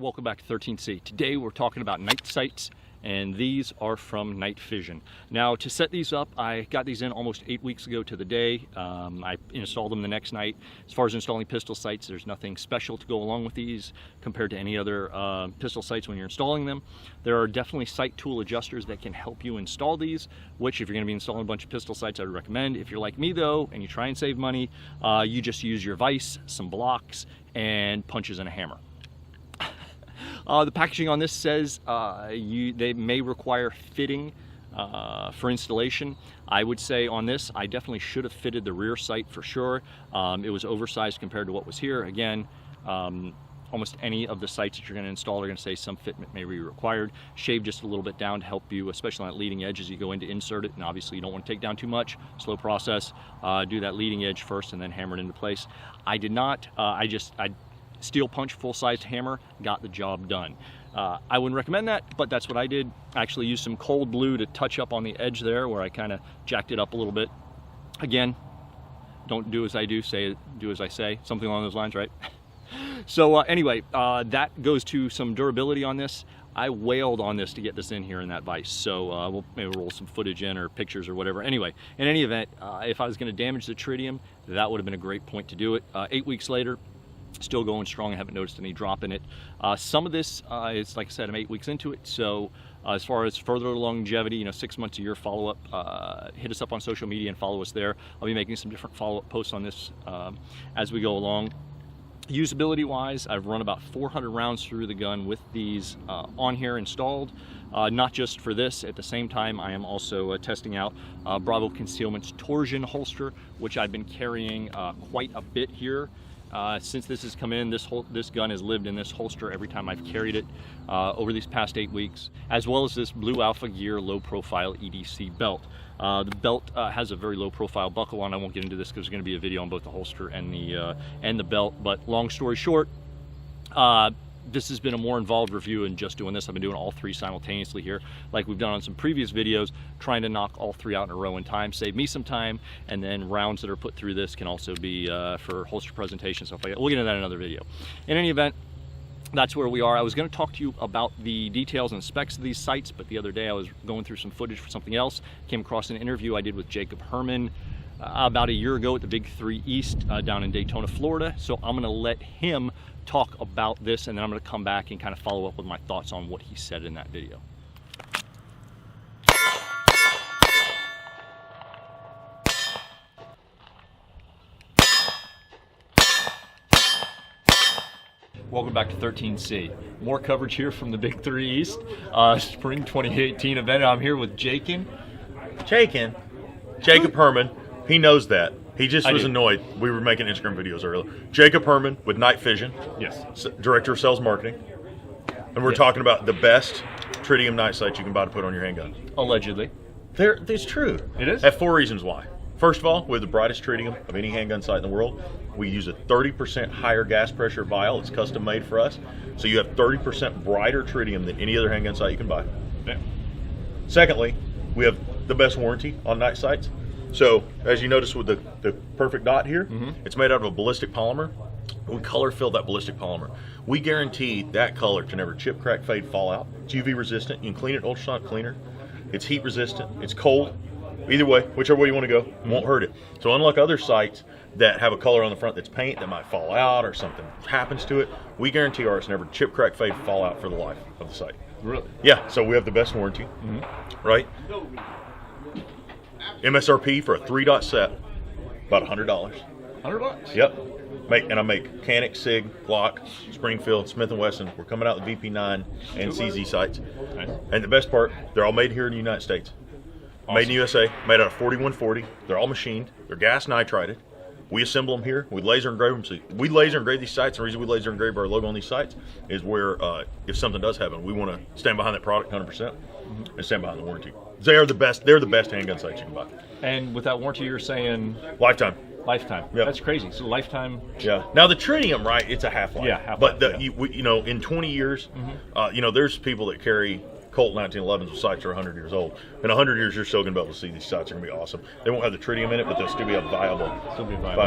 Welcome back to 13C. Today we're talking about night sights, and these are from Night Fision. Now, to set these up, I got these in almost 8 weeks ago to the day. I installed them the next night. As far as installing pistol sights, there's nothing special to go along with these compared to any other pistol sights when you're installing them. There are definitely sight tool adjusters that can help you install these, which if you're going to be installing a bunch of pistol sights, I would recommend. If you're like me though, and you try and save money, you just use your vise, some blocks, and punches and a hammer. The packaging on this says they may require fitting for installation. I would say on this, I definitely should have fitted the rear sight for sure. It was oversized compared to what was here. Again, almost any of the sights that you're going to install are going to say some fitment may be required. Shave just a little bit down to help you, especially on that leading edge as you go in to insert it. And obviously you don't want to take down too much. Slow process. Do that leading edge first and then hammer it into place. I did not. I steel punch full-sized hammer, got the job done. I wouldn't recommend that, but that's what I did. I actually used some cold blue to touch up on the edge there where I kind of jacked it up a little bit. Again, don't do as I do, do as I say, something along those lines, right? So anyway, that goes to some durability on this. I wailed on this to get this in here in that vise, so we'll maybe roll some footage in or pictures or whatever. Anyway, in any event, if I was going to damage the tritium, that would have been a great point to do it. 8 weeks later, still going strong. I haven't noticed any drop in it. Some of this is, like I said, I'm 8 weeks into it, so as far as further longevity, 6 months a year follow-up, hit us up on social media and follow us there. I'll be making some different follow-up posts on this as we go along. Usability wise, I've run about 400 rounds through the gun with these on here installed. Not just for this, at the same time I am also testing out Bravo Concealment's torsion holster, which I've been carrying quite a bit here. Since this has come in, this gun has lived in this holster every time I've carried it over these past 8 weeks, as well as this Blue Alpha Gear low profile EDC belt. The belt has a very low profile buckle on. I won't get into this because there's going to be a video on both the holster and the belt, but long story short, this has been a more involved review than just doing this. I've been doing all three simultaneously here, like we've done on some previous videos, trying to knock all three out in a row in time, save me some time, and then rounds that are put through this can also be for holster presentation, stuff like that. We'll get into that in another video. In any event, that's where we are. I was going to talk to you about the details and specs of these sights, but the other day I was going through some footage for something else, came across an interview I did with Jacob Herman about a year ago at the Big 3 East down in Daytona, Florida. So I'm going to let him talk about this, and then I'm going to come back and kind of follow up with my thoughts on what he said in that video. Welcome back to 13C. More coverage here from the Big 3 East, Spring 2018 event. I'm here with Jacob Herman. He knows that. He just was annoyed. We were making Instagram videos earlier. Jacob Herman with Night Fision. Yes. Director of Sales Marketing. And we're talking about the best tritium night sight you can buy to put on your handgun. Allegedly. It's true. It is? I have 4 reasons why. First of all, we have the brightest tritium of any handgun sight in the world. We use a 30% higher gas pressure vial. It's custom made for us. So you have 30% brighter tritium than any other handgun sight you can buy. Yeah. Secondly, we have the best warranty on night sights. So, as you notice with the perfect dot here, it's made out of a ballistic polymer. We color fill that ballistic polymer. We guarantee that color to never chip, crack, fade, fall out. It's UV resistant. You can clean it ultrasonic cleaner. It's heat resistant. It's cold. Either way, whichever way you want to go, won't hurt it. So unlike other sights that have a color on the front that's paint that might fall out or something happens to it, we guarantee ours never chip, crack, fade, fall out for the life of the sight. Really? Yeah, so we have the best warranty, right? MSRP for a 3-dot set, about $100. $100? Yep. And I make Canik, SIG, Glock, Springfield, Smith & Wesson. We're coming out with VP9 and CZ sights. Nice. And the best part, they're all made here in the United States. Awesome. Made in the USA, made out of 4140. They're all machined. They're gas nitrided. We assemble them here. We laser engrave them. So we laser engrave these sights. The reason we laser engrave our logo on these sights is where if something does happen, we want to stand behind that product 100% and stand behind the warranty. They're the best handgun sights you can buy. And with that warranty, you're saying lifetime. Lifetime. Yep. That's crazy. So lifetime. Yeah. Now the tritium, right? It's a half-life. Yeah, half-life. But in 20 years, there's people that carry Colt 1911s with sights that are 100 years old. In 100 years, you're still going to be able to see these sights are going to be awesome. They won't have the tritium in it, but they'll still be a viable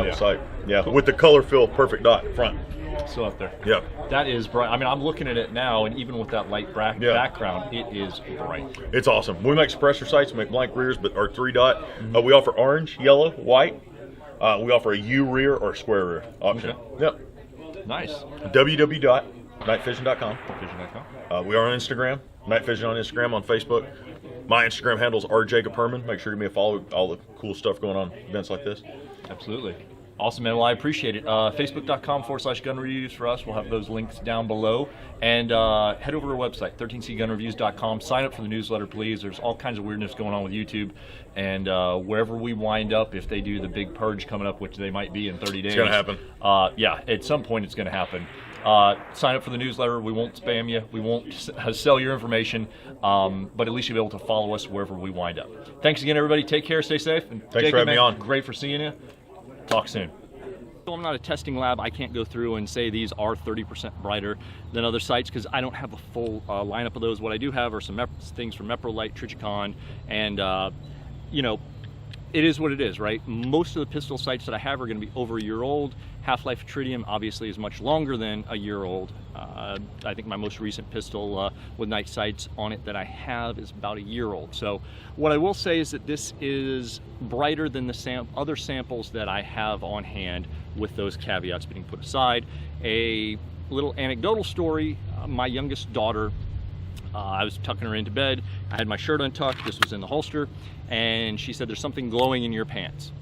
yeah. sight. Yeah, with the color fill perfect dot front. Still up there. Yep. That is bright. I mean, I'm looking at it now, and even with that light background, it is bright. It's awesome. We make suppressor sights, we make blank rears, but our 3-dot. We offer orange, yellow, white. We offer a U rear or a square rear option. Okay. Yep. Nice. www.nightfision.com. We are on Instagram, Night Fision on Instagram, on Facebook. My Instagram handle is rjacob.herman. Make sure to give me a follow. All the cool stuff going on, events like this. Absolutely. Awesome, man. Well, I appreciate it. Facebook.com/gun reviews for us. We'll have those links down below. And head over to our website, 13cgunreviews.com. Sign up for the newsletter, please. There's all kinds of weirdness going on with YouTube. And wherever we wind up, if they do the big purge coming up, which they might be in 30 days. It's going to happen. Yeah, at some point it's going to happen. Sign up for the newsletter. We won't spam you. We won't sell your information. But at least you'll be able to follow us wherever we wind up. Thanks again, everybody. Take care. Stay safe. And Thanks for having me on. Great for seeing you. Talk soon. So I'm not a testing lab. I can't go through and say these are 30% brighter than other sights because I don't have a full lineup of those. What I do have are some things from Meprolite, Trijicon, and you know, it is what it is, right? Most of the pistol sights that I have are going to be over a year old. Half-life tritium obviously is much longer than a year old. I think my most recent pistol with night sights on it that I have is about a year old. So what I will say is that this is brighter than the other samples that I have on hand, with those caveats being put aside. A little anecdotal story, my youngest daughter, I was tucking her into bed. I had my shirt untucked, this was in the holster, and she said, "There's something glowing in your pants."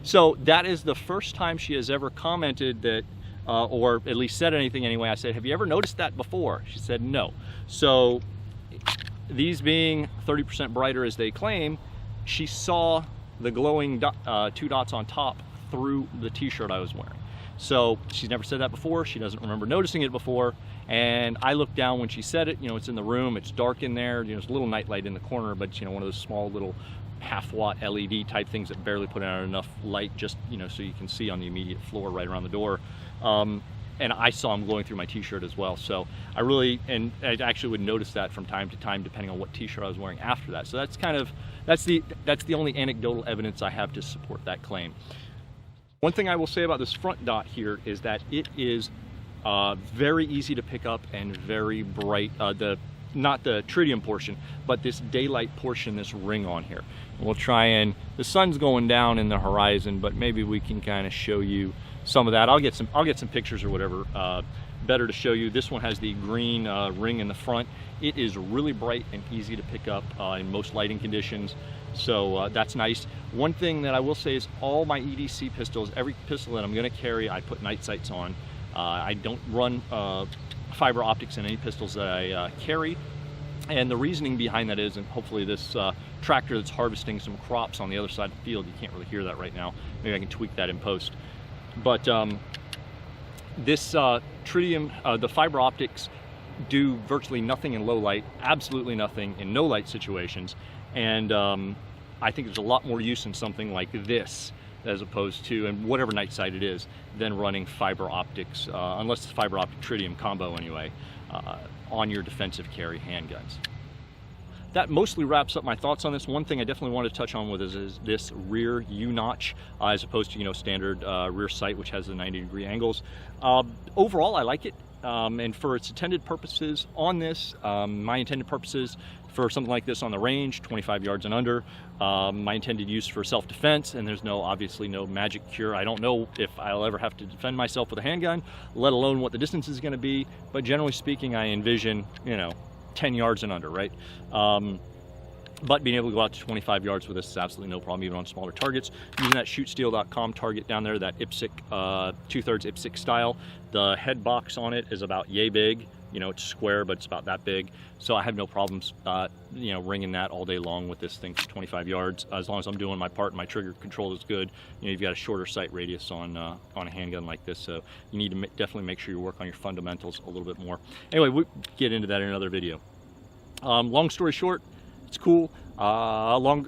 So that is the first time she has ever commented that, or at least said anything anyway. I said, "Have you ever noticed that before?" She said, "No." So these being 30% brighter as they claim, she saw the glowing 2 dots on top through the t-shirt I was wearing. So she's never said that before. She doesn't remember noticing it before. And I looked down when she said it. You know, it's in the room. It's dark in there. You know, there's a little night light in the corner, but you know, one of those small little half-watt LED type things that barely put out enough light, just you know, so you can see on the immediate floor right around the door. And I saw them glowing through my t-shirt as well. So I actually would notice that from time to time, depending on what t-shirt I was wearing after that. So that's kind of that's the only anecdotal evidence I have to support that claim. One thing I will say about this front dot here is that it is very easy to pick up and very bright. Not the tritium portion, but this daylight portion, this ring on here. And we'll try and, the sun's going down in the horizon, but maybe we can kind of show you some of that. I'll get some pictures or whatever better to show you. This one has the green ring in the front. It is really bright and easy to pick up in most lighting conditions. So that's nice. One thing that I will say is all my EDC pistols, every pistol that I'm going to carry, I put night sights on. I don't run fiber optics in any pistols that I carry. And the reasoning behind that is, and hopefully this tractor that's harvesting some crops on the other side of the field, you can't really hear that right now. Maybe I can tweak that in post. But this tritium, the fiber optics do virtually nothing in low light, absolutely nothing in no light situations. And I think there's a lot more use in something like this as opposed to, and whatever night sight it is, than running fiber optics, unless it's fiber optic tritium combo anyway, on your defensive carry handguns. That mostly wraps up my thoughts on this. One thing I definitely want to touch on with is this rear U-notch, as opposed to, you know, standard rear sight, which has the 90-degree angles. Overall, I like it. And for its intended purposes on this, my intended purposes for something like this on the range, 25 yards and under, my intended use for self-defense, and there's obviously no magic cure. I don't know if I'll ever have to defend myself with a handgun, let alone what the distance is going to be, but generally speaking, I envision, you know, 10 yards and under, right? But being able to go out to 25 yards with this is absolutely no problem, even on smaller targets. Using that shootsteel.com target down there, that IPSC, 2/3 IPSC style. The head box on it is about yay big. You know, it's square, but it's about that big. So I have no problems, you know, ringing that all day long with this thing for 25 yards. As long as I'm doing my part and my trigger control is good. You know, you've got a shorter sight radius on a handgun like this, so you need to definitely make sure you work on your fundamentals a little bit more. Anyway, we'll get into that in another video. Long story short, it's cool. Long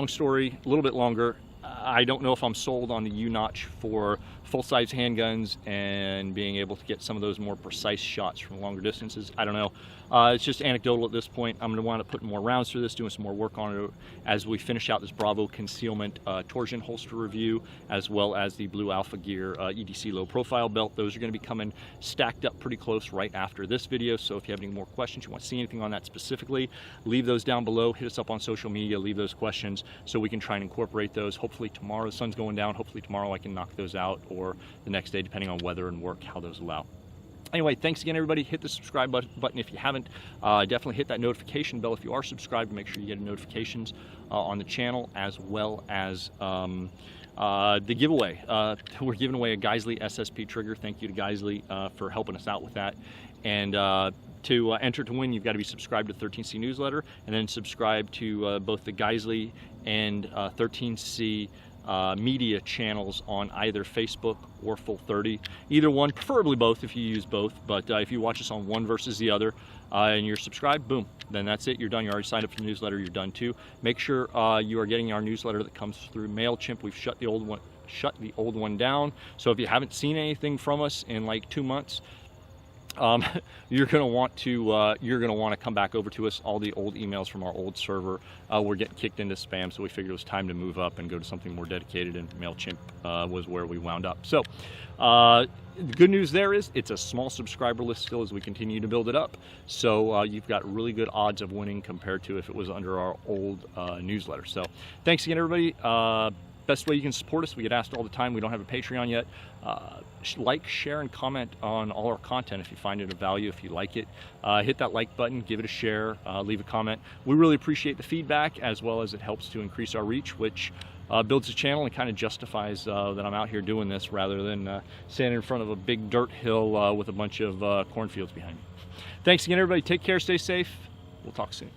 story, a little bit longer. I don't know if I'm sold on the U-notch for full-size handguns and being able to get some of those more precise shots from longer distances. I don't know. It's just anecdotal at this point. I'm going to want to put more rounds through this, doing some more work on it as we finish out this Bravo concealment torsion holster review, as well as the Blue Alpha Gear EDC low profile belt. Those are going to be coming stacked up pretty close right after this video. So if you have any more questions, you want to see anything on that specifically, leave those down below. Hit us up on social media, leave those questions so we can try and incorporate those. Hopefully tomorrow, the sun's going down, hopefully tomorrow I can knock those out, or the next day, depending on weather and work, how those allow. Anyway, thanks again, everybody. Hit the subscribe button if you haven't. Definitely hit that notification bell if you are subscribed to make sure you get notifications on the channel, as well as the giveaway. We're giving away a Geisley SSP trigger. Thank you to Geisley for helping us out with that. And to enter to win, you've got to be subscribed to 13C Newsletter, and then subscribe to both the Geisley and 13C media channels on either Facebook or Full30. Either one, preferably both if you use both, but if you watch us on one versus the other and you're subscribed, boom, then that's it. You're done. You already signed up for the newsletter. You're done too. Make sure you are getting our newsletter that comes through MailChimp. We've shut the old one down. So if you haven't seen anything from us in like 2 months, you're going to want to come back over to us. All the old emails from our old server were getting kicked into spam, so we figured it was time to move up and go to something more dedicated, and MailChimp was where we wound up. So the good news there is it's a small subscriber list still as we continue to build it up, so you've got really good odds of winning compared to if it was under our old newsletter. So thanks again, everybody. Best way you can support us, we get asked all the time, we don't have a Patreon yet. Like, share, and comment on all our content if you find it of value, if you like it. Hit that like button, give it a share, leave a comment. We really appreciate the feedback, as well as it helps to increase our reach, which builds the channel and kind of justifies that I'm out here doing this rather than standing in front of a big dirt hill with a bunch of cornfields behind me. Thanks again, everybody. Take care, stay safe. We'll talk soon.